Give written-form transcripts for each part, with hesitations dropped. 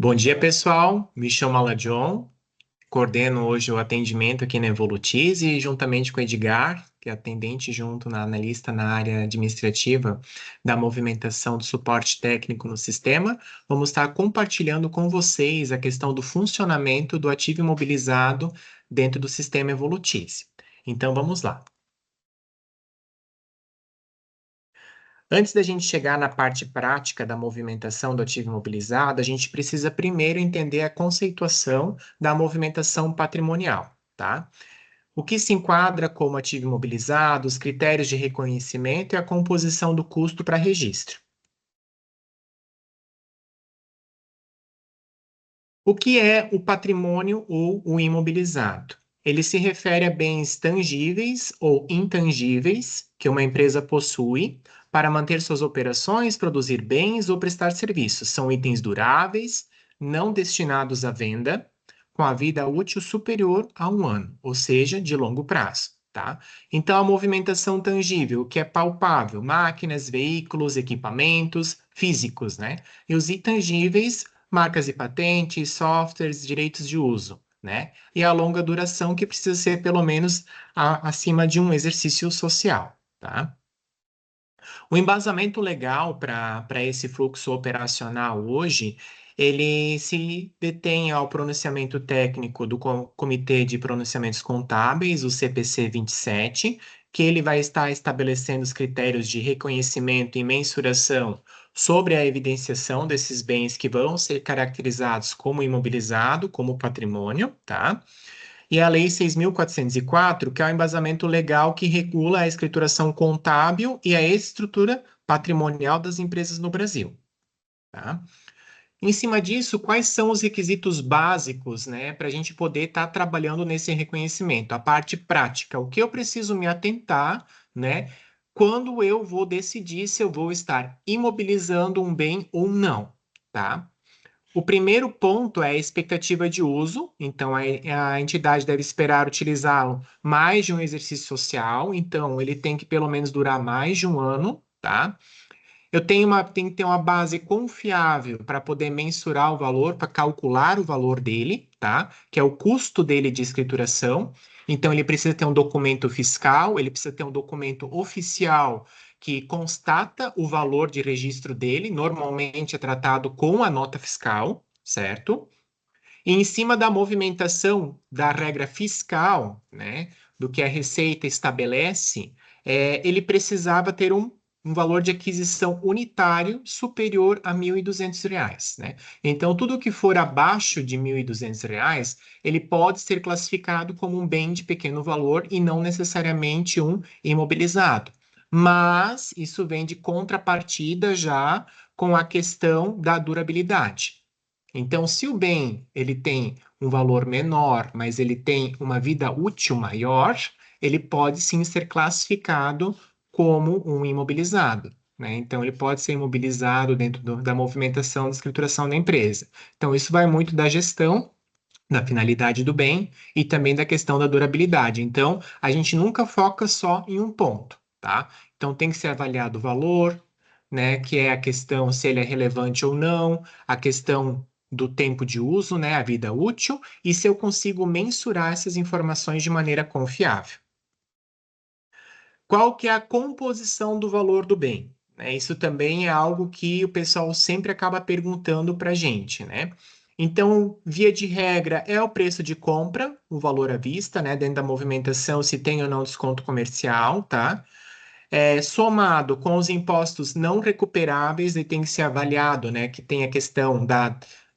Bom dia, pessoal. Me chamo Aladion, coordeno hoje o atendimento aqui na Evolutize e juntamente com o Edgar, que é atendente junto na analista na área administrativa da movimentação do suporte técnico no sistema, vamos estar compartilhando com vocês a questão do funcionamento do ativo imobilizado dentro do sistema Evolutize. Então, vamos lá. Antes da gente chegar na parte prática da movimentação do ativo imobilizado, a gente precisa primeiro entender a conceituação da movimentação patrimonial, tá? O que se enquadra como ativo imobilizado, os critérios de reconhecimento e a composição do custo para registro. O que é o patrimônio ou o imobilizado? Ele se refere a bens tangíveis ou intangíveis que uma empresa possui para manter suas operações, produzir bens ou prestar serviços. São itens duráveis, não destinados à venda, com a vida útil superior a 1 ano, ou seja, de longo prazo. Tá? Então, a movimentação tangível, que é palpável, máquinas, veículos, equipamentos físicos, né? E os intangíveis, marcas e patentes, softwares, direitos de uso, né? E a longa duração que precisa ser pelo menos acima de um exercício social, tá? O embasamento legal para esse fluxo operacional hoje, ele se detém ao pronunciamento técnico do Comitê de Pronunciamentos Contábeis, o CPC 27, que ele vai estar estabelecendo os critérios de reconhecimento e mensuração sobre a evidenciação desses bens que vão ser caracterizados como imobilizado, como patrimônio, tá? E a Lei 6.404, que é o embasamento legal que regula a escrituração contábil e a estrutura patrimonial das empresas no Brasil. Tá? Em cima disso, quais são os requisitos básicos, né, para a gente poder estar trabalhando nesse reconhecimento? A parte prática, o que eu preciso me atentar, né, quando eu vou decidir se eu vou estar imobilizando um bem ou não, tá? O primeiro ponto é a expectativa de uso, então a entidade deve esperar utilizá-lo mais de um exercício social, então ele tem que pelo menos durar mais de 1 ano, tá? Tenho que ter uma base confiável para poder mensurar o valor, para calcular o valor dele, tá? Que é o custo dele de escrituração. Então, ele precisa ter um documento fiscal, ele precisa ter um documento oficial que constata o valor de registro dele, normalmente é tratado com a nota fiscal, certo? E em cima da movimentação da regra fiscal, né, do que a Receita estabelece, ele precisava ter um valor de aquisição unitário superior a R$ 1.200, né? Então, tudo que for abaixo de R$ 1.200, ele pode ser classificado como um bem de pequeno valor e não necessariamente um imobilizado. Mas isso vem de contrapartida já com a questão da durabilidade. Então, se o bem ele tem um valor menor, mas ele tem uma vida útil maior, ele pode sim ser classificado como um imobilizado, né? Então, ele pode ser imobilizado dentro da movimentação de escrituração da empresa. Então, isso vai muito da gestão, da finalidade do bem e também da questão da durabilidade. Então, a gente nunca foca só em um ponto, tá? Então, tem que ser avaliado o valor, né? Que é a questão se ele é relevante ou não, a questão do tempo de uso, né? A vida útil, e se eu consigo mensurar essas informações de maneira confiável. Qual que é a composição do valor do bem? Isso também é algo que o pessoal sempre acaba perguntando para a gente, né? Então, via de regra, é o preço de compra, o valor à vista, né? Dentro da movimentação, se tem ou não desconto comercial, tá? Somado com os impostos não recuperáveis, e tem que ser avaliado, né? Que tem a questão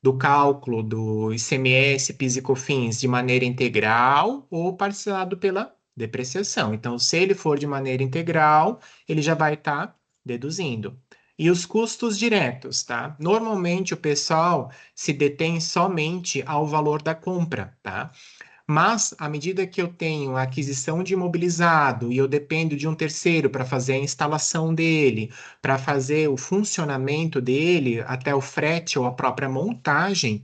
do cálculo do ICMS, PIS e COFINS de maneira integral ou parcelado pela depreciação. Então, se ele for de maneira integral, ele já vai estar deduzindo. E os custos diretos, tá? Normalmente o pessoal se detém somente ao valor da compra, tá? Mas, à medida que eu tenho a aquisição de imobilizado e eu dependo de um terceiro para fazer a instalação dele, para fazer o funcionamento dele, até o frete ou a própria montagem,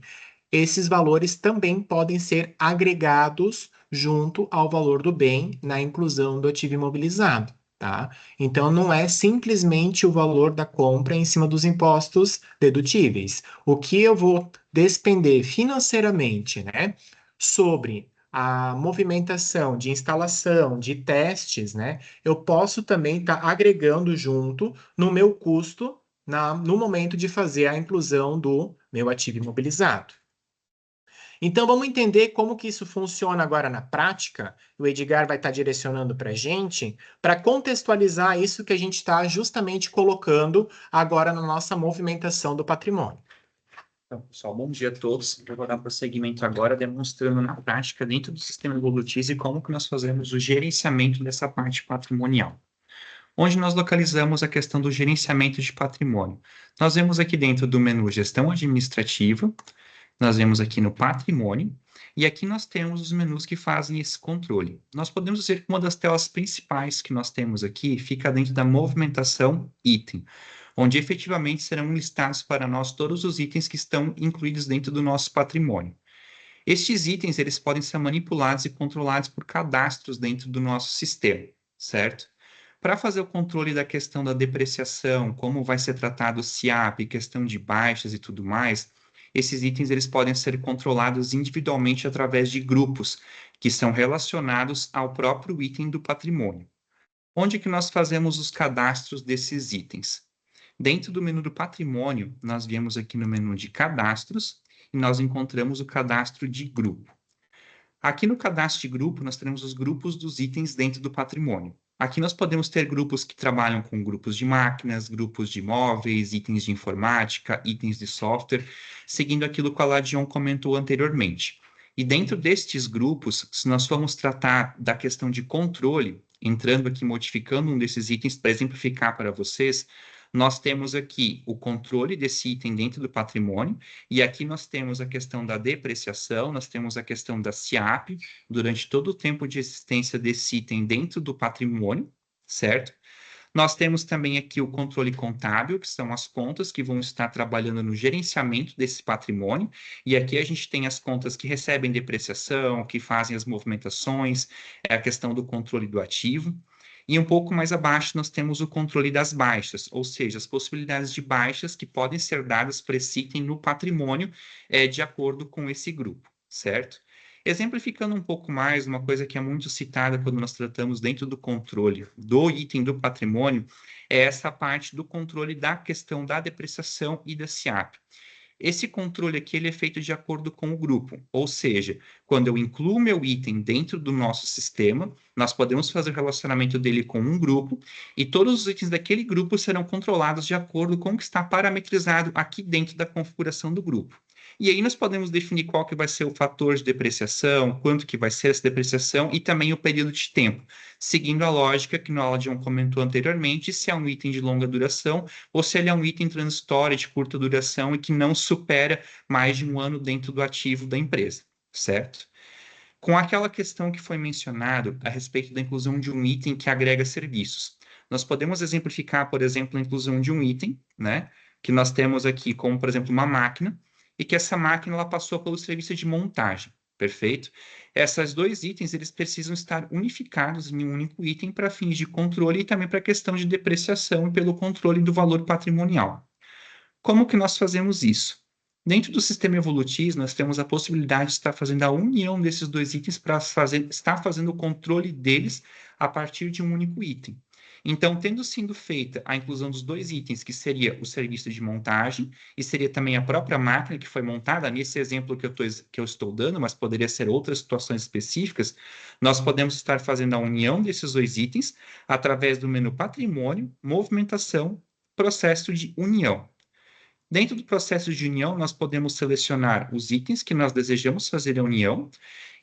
esses valores também podem ser agregados junto ao valor do bem na inclusão do ativo imobilizado. tá? Então, não é simplesmente o valor da compra em cima dos impostos dedutíveis. O que eu vou despender financeiramente, né, sobre a movimentação de instalação, de testes, né, eu posso também estar agregando junto no meu custo no momento de fazer a inclusão do meu ativo imobilizado. Então vamos entender como que isso funciona agora na prática. O Edgar vai estar direcionando para a gente, para contextualizar isso que a gente está justamente colocando agora na nossa movimentação do patrimônio. Então, pessoal, bom dia a todos. Eu vou dar prosseguimento agora, demonstrando na prática, dentro do sistema Evolutize, como que nós fazemos o gerenciamento dessa parte patrimonial. Onde nós localizamos a questão do gerenciamento de patrimônio. Nós vemos aqui dentro do menu Gestão Administrativa, nós vemos aqui no Patrimônio, e aqui nós temos os menus que fazem esse controle. Nós podemos dizer que uma das telas principais que nós temos aqui fica dentro da movimentação item, onde efetivamente serão listados para nós todos os itens que estão incluídos dentro do nosso patrimônio. Estes itens, eles podem ser manipulados e controlados por cadastros dentro do nosso sistema, certo? Para fazer o controle da questão da depreciação, como vai ser tratado o SIAP, questão de baixas e tudo mais, esses itens eles podem ser controlados individualmente através de grupos que são relacionados ao próprio item do patrimônio. Onde que nós fazemos os cadastros desses itens? Dentro do menu do patrimônio, nós viemos aqui no menu de cadastros e nós encontramos o cadastro de grupo. Aqui no cadastro de grupo, nós teremos os grupos dos itens dentro do patrimônio. Aqui nós podemos ter grupos que trabalham com grupos de máquinas, grupos de imóveis, itens de informática, itens de software, seguindo aquilo que a Ladion comentou anteriormente. E dentro destes grupos, se nós formos tratar da questão de controle, entrando aqui, modificando um desses itens para exemplificar para vocês, nós temos aqui o controle desse item dentro do patrimônio, e aqui nós temos a questão da depreciação, nós temos a questão da SIAP, durante todo o tempo de existência desse item dentro do patrimônio, certo? Nós temos também aqui o controle contábil, que são as contas que vão estar trabalhando no gerenciamento desse patrimônio, e aqui a gente tem as contas que recebem depreciação, que fazem as movimentações, é a questão do controle do ativo. E um pouco mais abaixo nós temos o controle das baixas, ou seja, as possibilidades de baixas que podem ser dadas para esse item no patrimônio de acordo com esse grupo, certo? Exemplificando um pouco mais, uma coisa que é muito citada quando nós tratamos dentro do controle do item do patrimônio, é essa parte do controle da questão da depreciação e da SIAP. Esse controle aqui ele é feito de acordo com o grupo, ou seja, quando eu incluo meu item dentro do nosso sistema, nós podemos fazer o relacionamento dele com um grupo e todos os itens daquele grupo serão controlados de acordo com o que está parametrizado aqui dentro da configuração do grupo. E aí nós podemos definir qual que vai ser o fator de depreciação, quanto que vai ser essa depreciação e também o período de tempo, seguindo a lógica que o Aladion comentou anteriormente, se é um item de longa duração ou se ele é um item transitório de curta duração e que não supera mais de um ano dentro do ativo da empresa, certo? Com aquela questão que foi mencionado a respeito da inclusão de um item que agrega serviços. Nós podemos exemplificar, por exemplo, a inclusão de um item, né, que nós temos aqui como, por exemplo, uma máquina, e que essa máquina ela passou pelo serviço de montagem, perfeito? Esses dois itens, eles precisam estar unificados em um único item para fins de controle e também para questão de depreciação e pelo controle do valor patrimonial. Como que nós fazemos isso? Dentro do sistema Evolutis, nós temos a possibilidade de estar fazendo a união desses dois itens para estar fazendo o controle deles a partir de um único item. Então, tendo sido feita a inclusão dos dois itens, que seria o serviço de montagem e seria também a própria máquina que foi montada, nesse exemplo que eu estou dando, mas poderia ser outras situações específicas, nós podemos estar fazendo a união desses dois itens através do menu Patrimônio, Movimentação, Processo de União. Dentro do processo de união, nós podemos selecionar os itens que nós desejamos fazer a união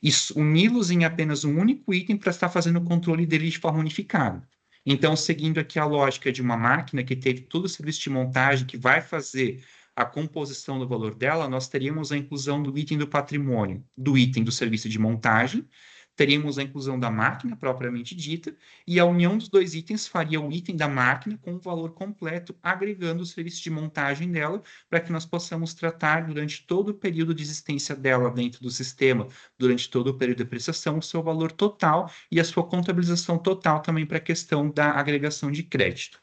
e uni-los em apenas um único item para estar fazendo o controle dele de forma unificada. Então, seguindo aqui a lógica de uma máquina que teve todo o serviço de montagem, que vai fazer a composição do valor dela, nós teríamos a inclusão do item do patrimônio, do item do serviço de montagem, teríamos a inclusão da máquina propriamente dita, e a união dos dois itens faria o item da máquina com o valor completo, agregando o serviço de montagem dela, para que nós possamos tratar durante todo o período de existência dela dentro do sistema, durante todo o período de prestação, o seu valor total e a sua contabilização total também para a questão da agregação de crédito.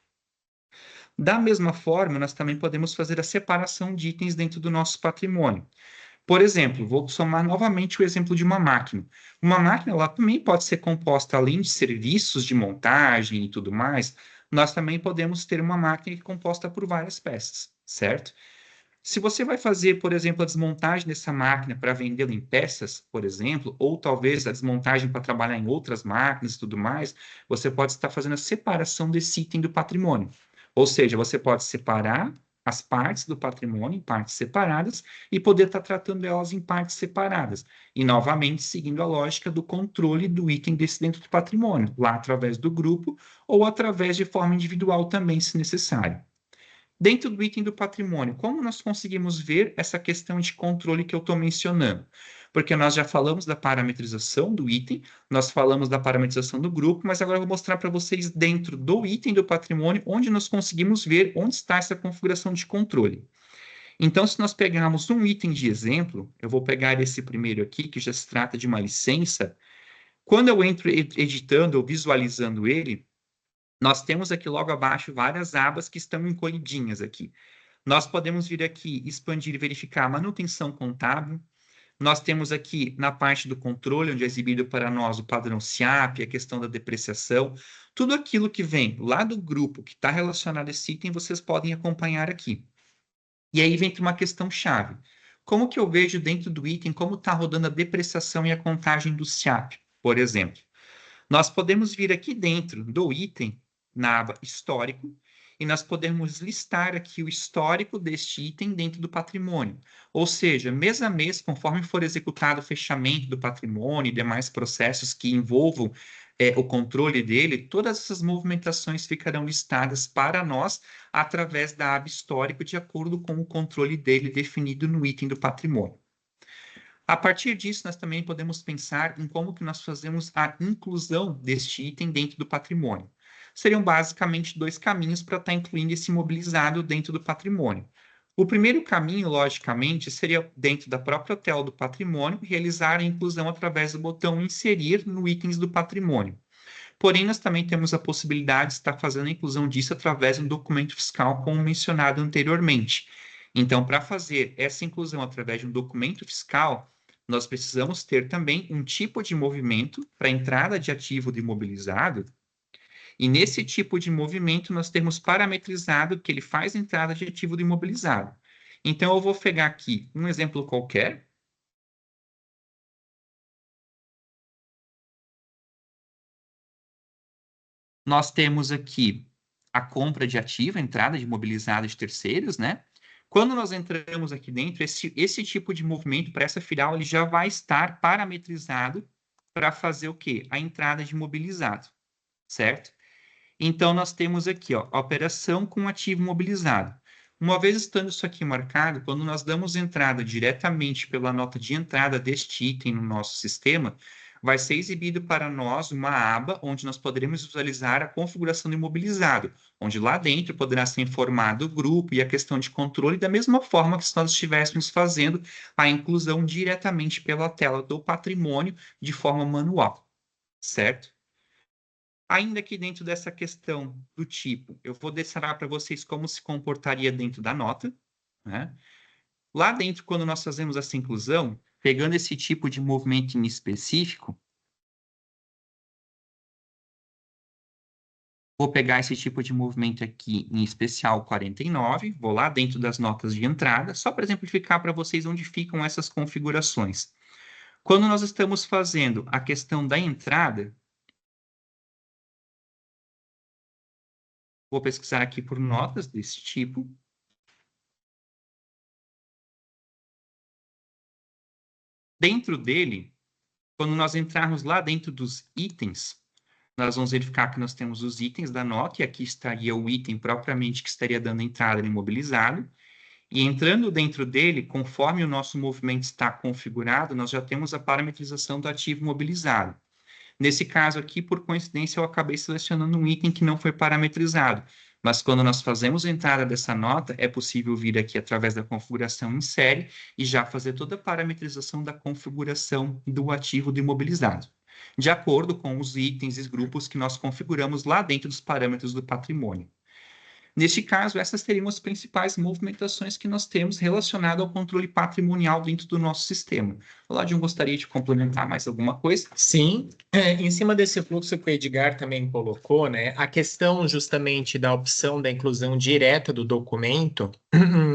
Da mesma forma, nós também podemos fazer a separação de itens dentro do nosso patrimônio. Por exemplo, vou somar novamente o exemplo de uma máquina. Uma máquina, ela também pode ser composta, além de serviços de montagem e tudo mais, nós também podemos ter uma máquina que é composta por várias peças, certo? Se você vai fazer, por exemplo, a desmontagem dessa máquina para vendê-la em peças, por exemplo, ou talvez a desmontagem para trabalhar em outras máquinas e tudo mais, você pode estar fazendo a separação desse item do patrimônio. Ou seja, você pode separar as partes do patrimônio em partes separadas e poder estar tratando elas em partes separadas. E, novamente, seguindo a lógica do controle do item desse dentro do patrimônio, lá através do grupo ou através de forma individual também, se necessário. Dentro do item do patrimônio, como nós conseguimos ver essa questão de controle que eu estou mencionando? Porque nós já falamos da parametrização do item, nós falamos da parametrização do grupo, mas agora eu vou mostrar para vocês dentro do item do patrimônio, onde nós conseguimos ver onde está essa configuração de controle. Então, se nós pegarmos um item de exemplo, eu vou pegar esse primeiro aqui, que já se trata de uma licença. Quando eu entro editando ou visualizando ele, nós temos aqui logo abaixo várias abas que estão encolhidinhas aqui. Nós podemos vir aqui, expandir e verificar a manutenção contábil. Nós temos aqui na parte do controle, onde é exibido para nós o padrão SIAP, a questão da depreciação. Tudo aquilo que vem lá do grupo que está relacionado a esse item, vocês podem acompanhar aqui. E aí vem uma questão chave. Como que eu vejo dentro do item como está rodando a depreciação e a contagem do SIAP, por exemplo? Nós podemos vir aqui dentro do item, na aba Histórico, e nós podemos listar aqui o histórico deste item dentro do patrimônio. Ou seja, mês a mês, conforme for executado o fechamento do patrimônio e demais processos que envolvam o controle dele, todas essas movimentações ficarão listadas para nós através da aba Histórico, de acordo com o controle dele definido no item do patrimônio. A partir disso, nós também podemos pensar em como que nós fazemos a inclusão deste item dentro do patrimônio. Seriam basicamente dois caminhos para estar incluindo esse imobilizado dentro do patrimônio. O primeiro caminho, logicamente, seria dentro da própria tela do patrimônio, realizar a inclusão através do botão inserir no itens do patrimônio. Porém, nós também temos a possibilidade de estar fazendo a inclusão disso através de um documento fiscal, como mencionado anteriormente. Então, para fazer essa inclusão através de um documento fiscal, nós precisamos ter também um tipo de movimento para entrada de ativo do imobilizado, e nesse tipo de movimento nós temos parametrizado que ele faz entrada de ativo do imobilizado. Então, eu vou pegar aqui um exemplo qualquer. Nós temos aqui a compra de ativo, a entrada de imobilizado de terceiros, né? Quando nós entramos aqui dentro, esse tipo de movimento para essa filial, ele já vai estar parametrizado para fazer o quê? A entrada de imobilizado, certo? Então, nós temos aqui, ó, a operação com ativo imobilizado. Uma vez estando isso aqui marcado, quando nós damos entrada diretamente pela nota de entrada deste item no nosso sistema, vai ser exibido para nós uma aba onde nós poderemos visualizar a configuração do imobilizado, onde lá dentro poderá ser informado o grupo e a questão de controle, da mesma forma que se nós estivéssemos fazendo a inclusão diretamente pela tela do patrimônio de forma manual, certo? Ainda que dentro dessa questão do tipo, eu vou detalhar para vocês como se comportaria dentro da nota, né? Lá dentro, quando nós fazemos essa inclusão, pegando esse tipo de movimento em específico, vou pegar esse tipo de movimento aqui, em especial 49, vou lá dentro das notas de entrada, só para exemplificar para vocês onde ficam essas configurações. Quando nós estamos fazendo a questão da entrada, vou pesquisar aqui por notas desse tipo. Dentro dele, quando nós entrarmos lá dentro dos itens, nós vamos verificar que nós temos os itens da nota, e aqui estaria o item propriamente que estaria dando entrada no imobilizado. E entrando dentro dele, conforme o nosso movimento está configurado, nós já temos a parametrização do ativo imobilizado. Nesse caso aqui, por coincidência, eu acabei selecionando um item que não foi parametrizado. Mas quando nós fazemos a entrada dessa nota, é possível vir aqui através da configuração em série e já fazer toda a parametrização da configuração do ativo do imobilizado, de acordo com os itens e grupos que nós configuramos lá dentro dos parâmetros do patrimônio. Neste caso, essas seriam as principais movimentações que nós temos relacionado ao controle patrimonial dentro do nosso sistema. Claudio, gostaria de complementar mais alguma coisa? Sim, em cima desse fluxo que o Edgar também colocou, né, a questão justamente da opção da inclusão direta do documento,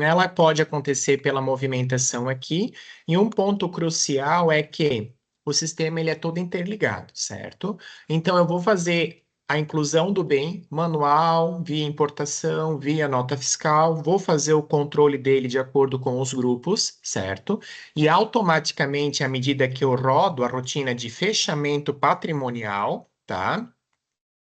ela pode acontecer pela movimentação aqui, e um ponto crucial é que o sistema ele é todo interligado, certo? Então eu vou fazer a inclusão do bem manual, via importação, via nota fiscal, vou fazer o controle dele de acordo com os grupos, certo? E automaticamente, à medida que eu rodo a rotina de fechamento patrimonial, tá?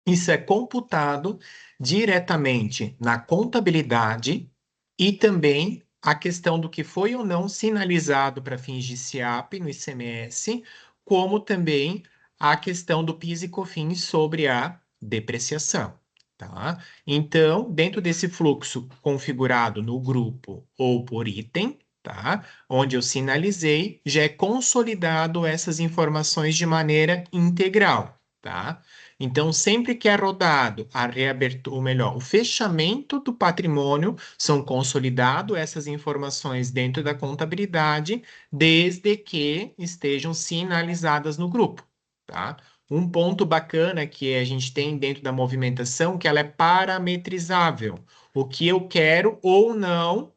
Isso é computado diretamente na contabilidade e também a questão do que foi ou não sinalizado para fins de SIAP no ICMS, como também a questão do PIS e COFINS sobre a depreciação, tá? Então, dentro desse fluxo configurado no grupo ou por item, tá? Onde eu sinalizei, já é consolidado essas informações de maneira integral, tá? Então, sempre que é rodado a reabertura, ou melhor, o fechamento do patrimônio, são consolidadas essas informações dentro da contabilidade, desde que estejam sinalizadas no grupo, tá? Um ponto bacana que a gente tem dentro da movimentação, que ela é parametrizável, o que eu quero ou não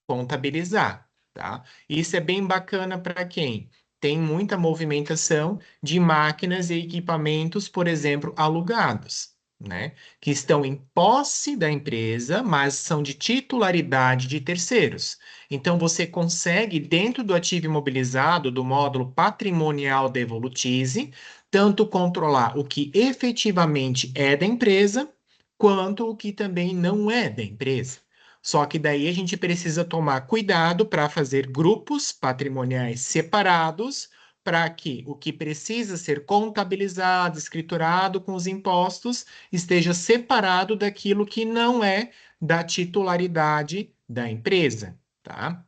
contabilizar, tá? Isso é bem bacana para quem tem muita movimentação de máquinas e equipamentos, por exemplo, alugados, né? Que estão em posse da empresa, mas são de titularidade de terceiros. Então, você consegue, dentro do ativo imobilizado, do módulo patrimonial da Evolutize, tanto controlar o que efetivamente é da empresa, quanto o que também não é da empresa. Só que daí a gente precisa tomar cuidado para fazer grupos patrimoniais separados, para que o que precisa ser contabilizado, escriturado com os impostos, esteja separado daquilo que não é da titularidade da empresa, tá?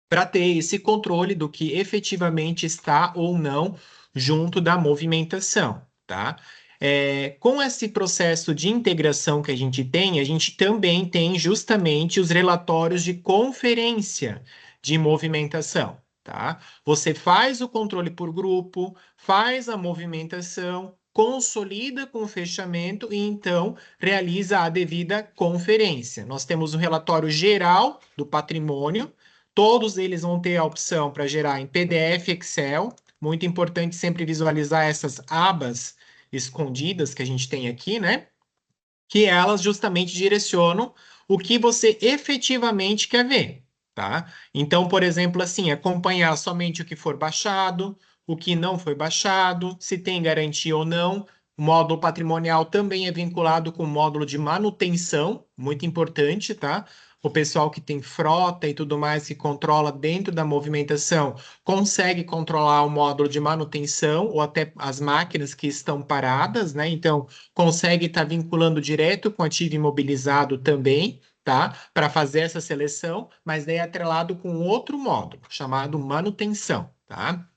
Para ter esse controle do que efetivamente está ou não junto da movimentação, tá? Com esse processo de integração que a gente também tem justamente os relatórios de conferência de movimentação, tá? Você faz o controle por grupo, faz a movimentação, consolida com o fechamento e então realiza a devida conferência. Nós temos o relatório geral do patrimônio. Todos eles vão ter a opção para gerar em PDF, Excel. Muito importante sempre visualizar essas abas escondidas que a gente tem aqui, né? Que elas justamente direcionam o que você efetivamente quer ver, tá? Então, por exemplo, assim, acompanhar somente o que for baixado, o que não foi baixado, se tem garantia ou não. O módulo patrimonial também é vinculado com o módulo de manutenção, muito importante, tá? O pessoal que tem frota e tudo mais que controla dentro da movimentação consegue controlar o módulo de manutenção ou até as máquinas que estão paradas, né? Então, consegue estar vinculando direto com ativo imobilizado também, tá? Para fazer essa seleção, mas daí é atrelado com outro módulo, chamado manutenção, tá?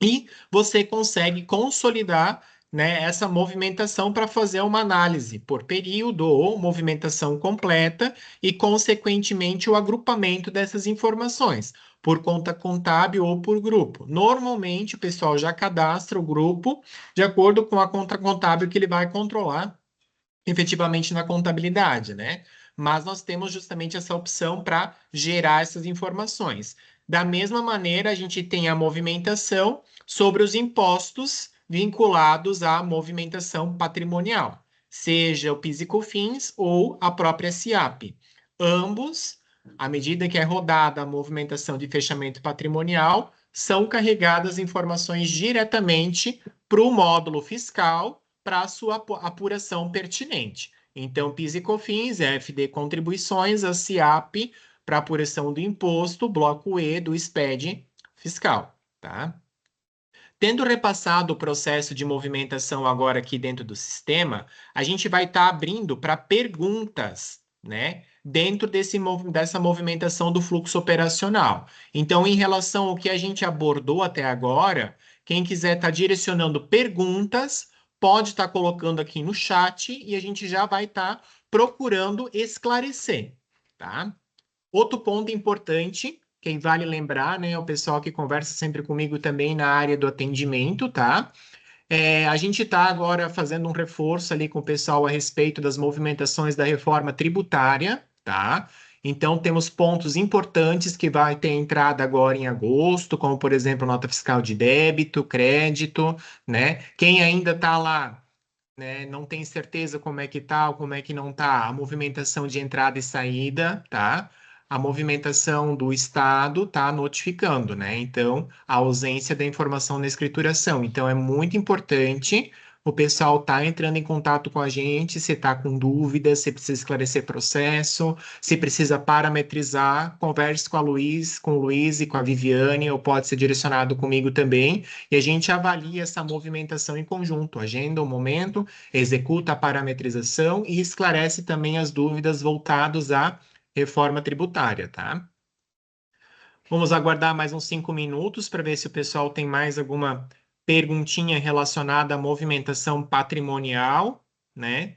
E você consegue consolidar, né, essa movimentação para fazer uma análise por período ou movimentação completa e, consequentemente, o agrupamento dessas informações por conta contábil ou por grupo. Normalmente, o pessoal já cadastra o grupo de acordo com a conta contábil que ele vai controlar efetivamente na contabilidade, né? Mas nós temos justamente essa opção para gerar essas informações. Da mesma maneira, a gente tem a movimentação sobre os impostos vinculados à movimentação patrimonial, seja o PIS e COFINS ou a própria SIAP. Ambos, à medida que é rodada a movimentação de fechamento patrimonial, são carregadas informações diretamente para o módulo fiscal para a sua apuração pertinente. Então, PIS e COFINS, FD Contribuições, a SIAP para apuração do imposto, bloco E do SPED fiscal, tá? Tendo repassado o processo de movimentação agora aqui dentro do sistema, a gente vai estar abrindo para perguntas, né? Dentro dessa movimentação do fluxo operacional. Então, em relação ao que a gente abordou até agora, quem quiser estar direcionando perguntas, pode estar colocando aqui no chat e a gente já vai estar procurando esclarecer, tá? Outro ponto importante, que vale lembrar, né, o pessoal que conversa sempre comigo também na área do atendimento, tá? A gente está agora fazendo um reforço ali com o pessoal a respeito das movimentações da reforma tributária, tá? Então, temos pontos importantes que vai ter entrada agora em agosto, como, por exemplo, nota fiscal de débito, crédito, né? Quem ainda está lá, né, não tem certeza como é que tá ou como é que não tá a movimentação de entrada e saída, tá? A movimentação do Estado tá notificando, né? Então, a ausência da informação na escrituração. Então, é muito importante o pessoal tá entrando em contato com a gente, se tá com dúvidas, se precisa esclarecer processo, se precisa parametrizar, converse com a Luiz, com o Luiz e com a Viviane, ou pode ser direcionado comigo também, e a gente avalia essa movimentação em conjunto, agenda o momento, executa a parametrização e esclarece também as dúvidas voltadas à reforma tributária, tá? Vamos aguardar mais uns 5 minutos para ver se o pessoal tem mais alguma perguntinha relacionada à movimentação patrimonial, né?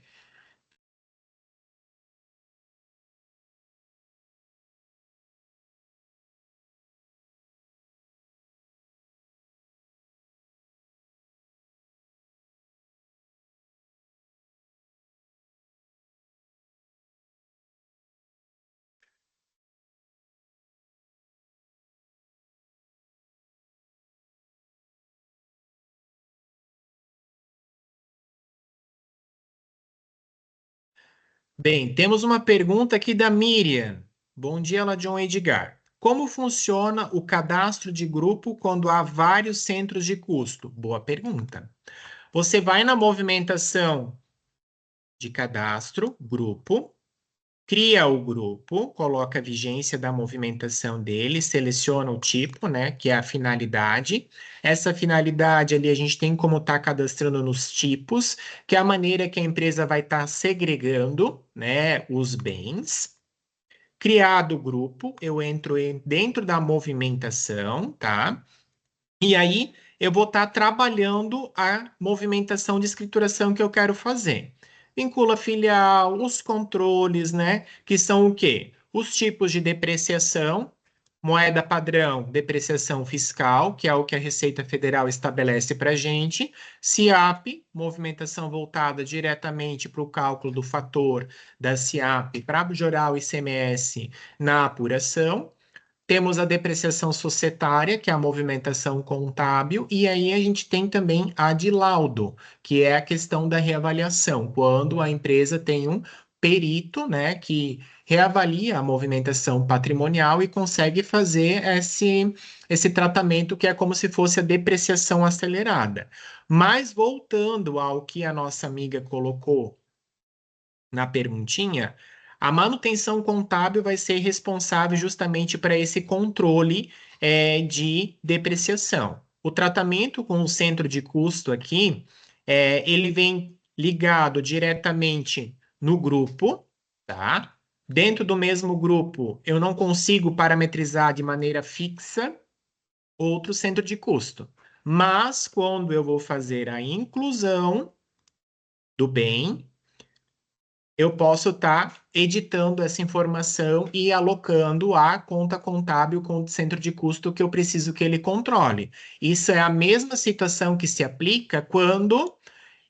Bem, temos uma pergunta aqui da Miriam. Bom dia, John Edgar. Como funciona o cadastro de grupo quando há vários centros de custo? Boa pergunta. Você vai na movimentação de cadastro, grupo, cria o grupo, coloca a vigência da movimentação dele, seleciona o tipo, né, que é a finalidade. Essa finalidade ali a gente tem como estar cadastrando nos tipos, que é a maneira que a empresa vai estar segregando, né, os bens. Criado o grupo, eu entro dentro da movimentação, tá? E aí eu vou estar trabalhando a movimentação de escrituração que eu quero fazer. Vincula filial, os controles, né? Que são o quê? Os tipos de depreciação, moeda padrão, depreciação fiscal, que é o que a Receita Federal estabelece para a gente. CIAP, movimentação voltada diretamente para o cálculo do fator da CIAP para majorar o ICMS na apuração. Temos a depreciação societária, que é a movimentação contábil, e aí a gente tem também a de laudo, que é a questão da reavaliação, quando a empresa tem um perito, né, que reavalia a movimentação patrimonial e consegue fazer esse tratamento que é como se fosse a depreciação acelerada. Mas voltando ao que a nossa amiga colocou na perguntinha, a manutenção contábil vai ser responsável justamente para esse controle de depreciação. O tratamento com o centro de custo aqui, ele vem ligado diretamente no grupo, tá? Dentro do mesmo grupo, eu não consigo parametrizar de maneira fixa outro centro de custo. Mas quando eu vou fazer a inclusão do bem, eu posso estar editando essa informação e alocando a conta contábil com o centro de custo que eu preciso que ele controle. Isso é a mesma situação que se aplica quando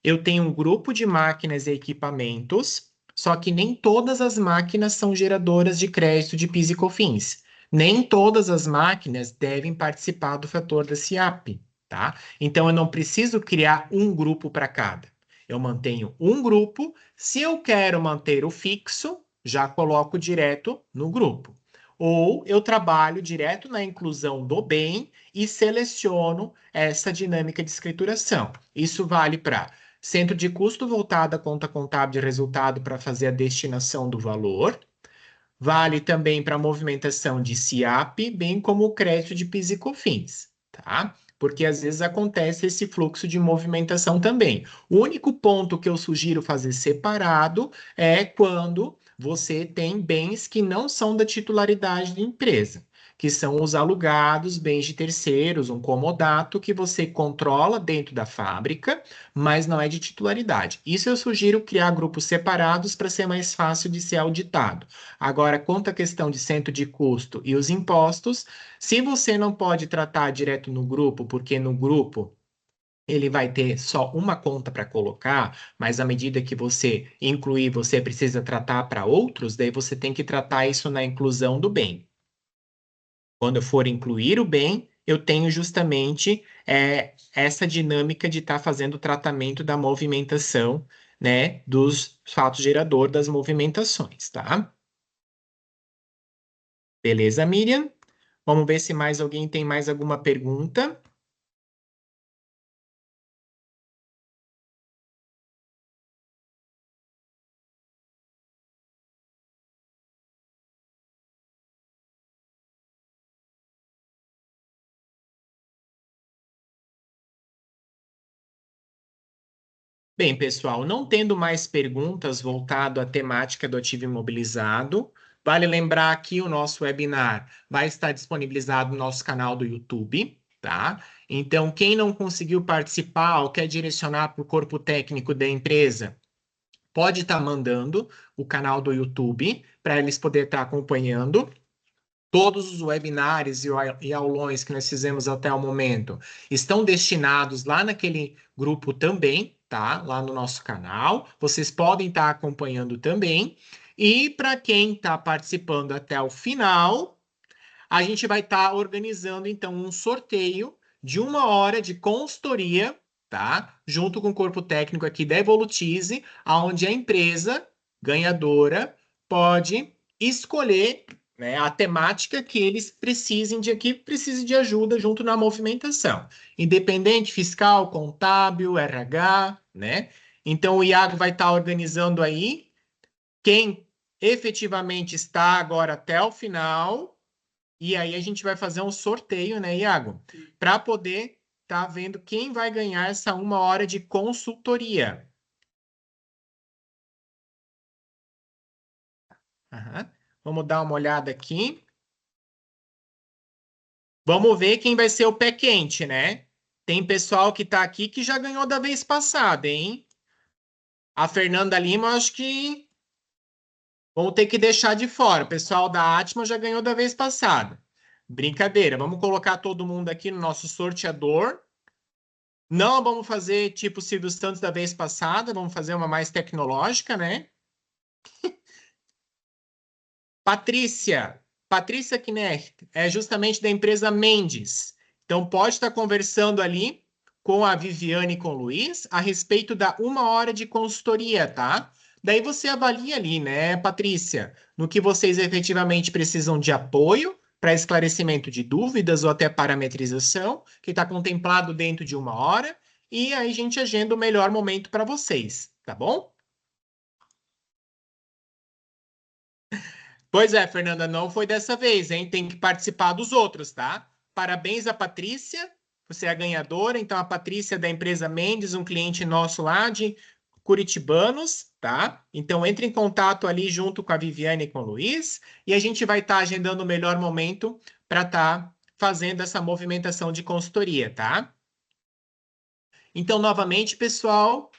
eu tenho um grupo de máquinas e equipamentos, só que nem todas as máquinas são geradoras de crédito de PIS e COFINS. Nem todas as máquinas devem participar do fator da CIAP, tá? Então eu não preciso criar um grupo para cada. Eu mantenho um grupo. Se eu quero manter o fixo, já coloco direto no grupo. Ou eu trabalho direto na inclusão do bem e seleciono essa dinâmica de escrituração. Isso vale para centro de custo voltado à conta contábil de resultado para fazer a destinação do valor. Vale também para movimentação de CIAP, bem como o crédito de PIS e COFINS, tá? porque às vezes acontece esse fluxo de movimentação também. O único ponto que eu sugiro fazer separado é quando você tem bens que não são da titularidade da empresa, que são os alugados, bens de terceiros, um comodato que você controla dentro da fábrica, mas não é de titularidade. Isso eu sugiro criar grupos separados para ser mais fácil de ser auditado. Agora, quanto à questão de centro de custo e os impostos, se você não pode tratar direto no grupo, porque no grupo ele vai ter só uma conta para colocar, mas à medida que você incluir, você precisa tratar para outros, daí você tem que tratar isso na inclusão do bem. Quando eu for incluir o bem, eu tenho justamente essa dinâmica de estar fazendo o tratamento da movimentação, né, dos fatos gerador das movimentações, tá? Beleza, Miriam? Vamos ver se mais alguém tem mais alguma pergunta. Bem, pessoal, não tendo mais perguntas voltado à temática do ativo imobilizado, vale lembrar que o nosso webinar vai estar disponibilizado no nosso canal do YouTube, tá? Então, quem não conseguiu participar ou quer direcionar para o corpo técnico da empresa, pode estar mandando o canal do YouTube para eles poderem estar acompanhando. Todos os webinários e aulões que nós fizemos até o momento estão destinados lá naquele grupo também, tá? Lá no nosso canal. Vocês podem estar acompanhando também. E para quem está participando até o final, a gente vai estar organizando então um sorteio de 1 hora de consultoria, tá? Junto com o corpo técnico aqui da Evolutize, onde a empresa ganhadora pode escolher, né, a temática que eles precisem de aqui, precise de ajuda junto na movimentação. Independente, fiscal, contábil, RH, né? Então o Iago vai estar organizando aí quem efetivamente está agora até o final. E aí a gente vai fazer um sorteio, né, Iago? Para poder estar vendo quem vai ganhar essa 1 hora de consultoria. Aham. Vamos dar uma olhada aqui. Vamos ver quem vai ser o pé quente, né? Tem pessoal que está aqui que já ganhou da vez passada, hein? A Fernanda Lima, eu acho que vamos ter que deixar de fora. O pessoal da Atma já ganhou da vez passada. Brincadeira. Vamos colocar todo mundo aqui no nosso sorteador. Não vamos fazer tipo Silvio Santos da vez passada, vamos fazer uma mais tecnológica, né? Patrícia Knecht, é justamente da empresa Mendes. Então pode estar conversando ali com a Viviane e com o Luiz a respeito da 1 hora de consultoria, tá? Daí você avalia ali, né, Patrícia, no que vocês efetivamente precisam de apoio para esclarecimento de dúvidas ou até parametrização, que está contemplado dentro de 1 hora, e aí a gente agenda o melhor momento para vocês, tá bom? Pois é, Fernanda, não foi dessa vez, hein? Tem que participar dos outros, tá? Parabéns à Patrícia, você é a ganhadora. Então, a Patrícia é da empresa Mendes, um cliente nosso lá de Curitibanos, tá? Então, entre em contato ali junto com a Viviane e com o Luiz, e a gente vai estar agendando o melhor momento para estar fazendo essa movimentação de consultoria, tá? Então, novamente, pessoal,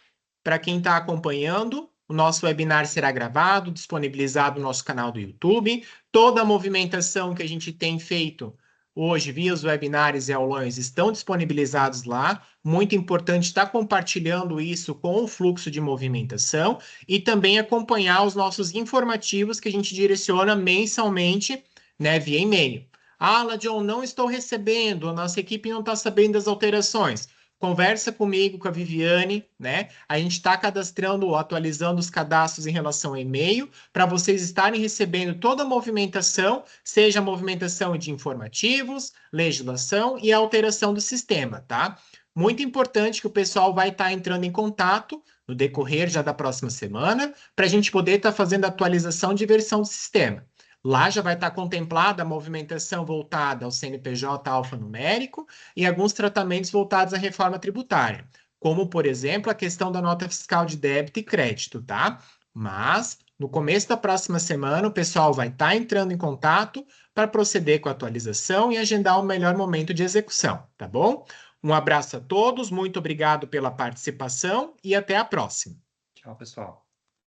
para quem está acompanhando, o nosso webinar será gravado, disponibilizado no nosso canal do YouTube. Toda a movimentação que a gente tem feito hoje via os webinários e aulões estão disponibilizados lá. Muito importante estar compartilhando isso com o fluxo de movimentação e também acompanhar os nossos informativos que a gente direciona mensalmente, né, via e-mail. Ah, Ladion, não estou recebendo, a nossa equipe não está sabendo das alterações. Conversa comigo, com a Viviane, né? A gente está cadastrando, atualizando os cadastros em relação ao e-mail, para vocês estarem recebendo toda a movimentação, seja a movimentação de informativos, legislação e a alteração do sistema, tá? Muito importante que o pessoal vai estar entrando em contato no decorrer já da próxima semana, para a gente poder estar fazendo a atualização de versão do sistema. Lá já vai estar contemplada a movimentação voltada ao CNPJ alfanumérico e alguns tratamentos voltados à reforma tributária, como, por exemplo, a questão da nota fiscal de débito e crédito, tá? Mas, no começo da próxima semana, o pessoal vai estar entrando em contato para proceder com a atualização e agendar o melhor momento de execução, tá bom? Um abraço a todos, muito obrigado pela participação e até a próxima. Tchau, pessoal.